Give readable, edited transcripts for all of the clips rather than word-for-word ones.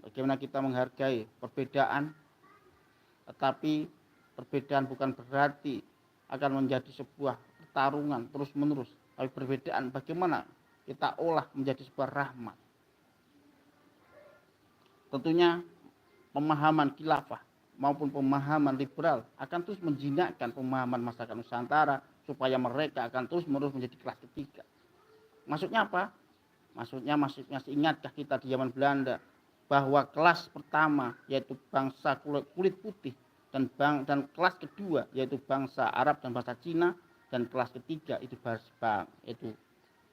Bagaimana kita menghargai perbedaan, tetapi perbedaan bukan berarti akan menjadi sebuah pertarungan terus-menerus. Tapi perbedaan bagaimana kita olah menjadi sebuah rahmat. Tentunya pemahaman khilafah maupun pemahaman liberal akan terus menjinakkan pemahaman masyarakat Nusantara supaya mereka akan terus-menerus menjadi kelas ketiga. Maksudnya apa? Maksudnya masih ingatkah kita di zaman Belanda bahwa kelas pertama yaitu bangsa kulit putih dan kelas kedua yaitu bangsa Arab dan bangsa Cina, dan kelas ketiga itu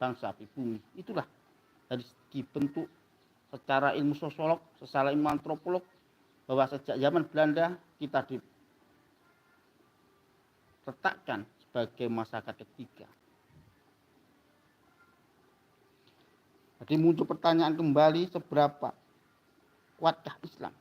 bangsa pribumi. Itulah dari segi bentuk secara ilmu sosiolog, secara ilmu antropolog, bahwa sejak zaman Belanda kita diletakkan sebagai masyarakat ketiga. Jadi muncul pertanyaan kembali, seberapa kuatkah Islam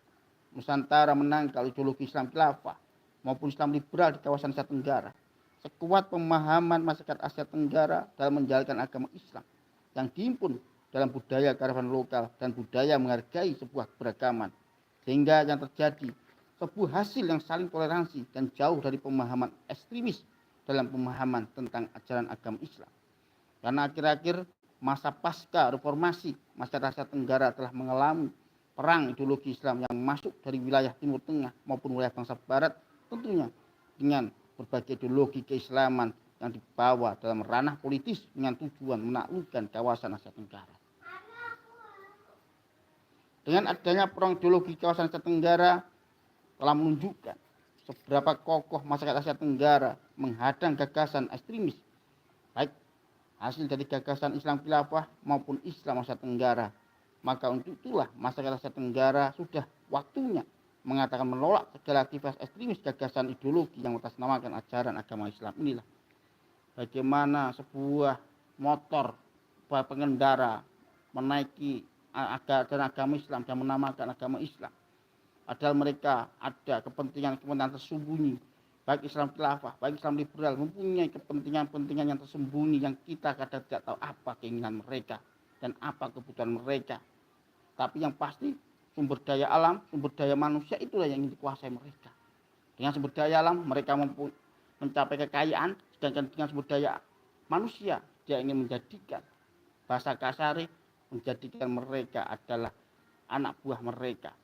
Nusantara menangkal ideologi Islam khilafah maupun Islam liberal di kawasan Asia Tenggara. Sekuat pemahaman masyarakat Asia Tenggara dalam menjalankan agama Islam yang dihimpun dalam budaya kearifan lokal dan budaya menghargai sebuah keberagaman, sehingga yang terjadi sebuah hasil yang saling toleransi dan jauh dari pemahaman ekstremis dalam pemahaman tentang ajaran agama Islam. Karena akhir-akhir masa pasca reformasi, masyarakat Asia Tenggara telah mengalami perang ideologi Islam yang masuk dari wilayah Timur Tengah maupun wilayah bangsa Barat, tentunya dengan berbagai ideologi keislaman yang dibawa dalam ranah politis dengan tujuan menaklukkan kawasan Asia Tenggara. Dengan adanya perang ideologi kawasan Asia Tenggara telah menunjukkan seberapa kokoh masyarakat Asia Tenggara menghadang gagasan ekstremis, baik hasil dari gagasan Islam khilafah maupun Islam Asia Tenggara. Maka untuk itulah masyarakat Asia Tenggara sudah waktunya mengatakan menolak segala aktivitas ekstremis gagasan ideologi yang mengatasnamakan ajaran agama Islam. Inilah bagaimana sebuah motor pengendara menaiki ajaran agama Islam dan menamakan agama Islam, padahal mereka ada kepentingan tersembunyi, baik Islam khilafah, baik Islam liberal mempunyai kepentingan yang tersembunyi yang kita kadang tidak tahu apa keinginan mereka dan apa kebutuhan mereka. Tapi yang pasti sumber daya alam, sumber daya manusia itulah yang ingin dikuasai mereka. Dengan sumber daya alam mereka mampu mencapai kekayaan, sedangkan dengan sumber daya manusia dia ingin menjadikan, bahasa kasar, menjadikan mereka adalah anak buah mereka,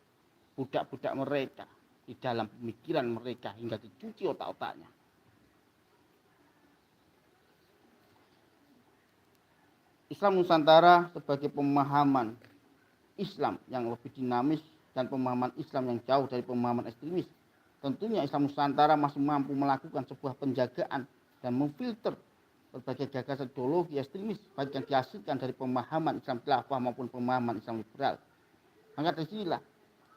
budak-budak mereka di dalam pemikiran mereka hingga dicuci otak-otaknya. Islam Nusantara sebagai pemahaman Islam yang lebih dinamis dan pemahaman Islam yang jauh dari pemahaman ekstremis. Tentunya Islam Nusantara masih mampu melakukan sebuah penjagaan dan memfilter berbagai gagasan ideologi ekstremis, baik yang dihasilkan dari pemahaman Islam khilafah maupun pemahaman Islam liberal. Maka dari sinilah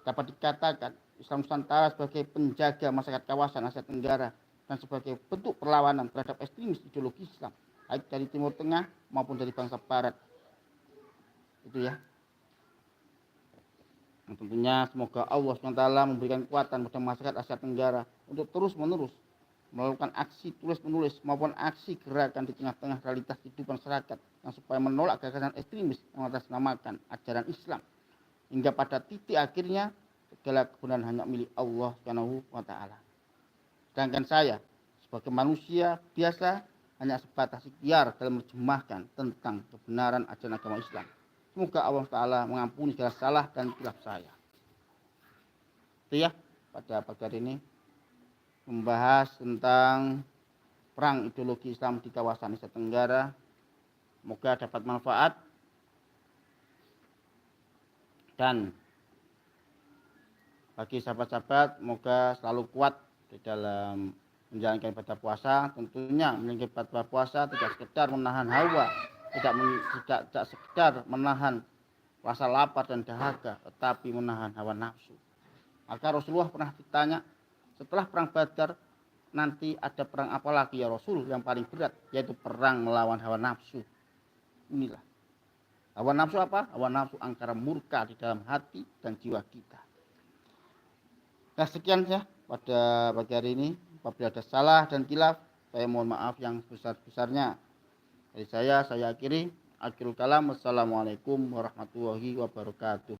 dapat dikatakan Islam Nusantara sebagai penjaga masyarakat kawasan Asia Tenggara dan sebagai bentuk perlawanan terhadap ekstremis ideologi Islam, baik dari Timur Tengah maupun dari bangsa Barat. Itu ya. Nah, tentunya semoga Allah SWT memberikan kekuatan pada masyarakat Asia Tenggara untuk terus-menerus melakukan aksi tulis-menulis maupun aksi gerakan di tengah-tengah realitas kehidupan masyarakat yang supaya menolak gagasan ekstremis yang mengatasnamakan ajaran Islam, hingga pada titik akhirnya segala kebenaran hanya milik Allah SWT. Sedangkan saya sebagai manusia biasa hanya sebatas ikhtiar dalam menerjemahkan tentang kebenaran ajaran agama Islam. Semoga Allah Ta'ala mengampuni segala salah dan khilaf saya. Itu ya, pada pagi hari ini membahas tentang perang ideologi Islam di kawasan Asia Tenggara. Semoga dapat manfaat dan bagi sahabat-sahabat semoga selalu kuat di dalam menjalankan ibadah puasa. Tentunya menjalankan ibadah puasa tidak sekedar menahan hawa, tidak sekedar menahan rasa lapar dan dahaga, tetapi menahan hawa nafsu. Maka Rasulullah pernah ditanya, setelah perang Badar nanti ada perang apa lagi ya Rasul yang paling berat, yaitu perang melawan hawa nafsu. Inilah hawa nafsu apa? Hawa nafsu angkara murka di dalam hati dan jiwa kita. Nah, sekian ya pada pagi hari ini. Apabila ada salah dan khilaf, saya mohon maaf yang sebesar-besarnya. Dari saya akhiri. Akhirul kalam. Wassalamualaikum warahmatullahi wabarakatuh.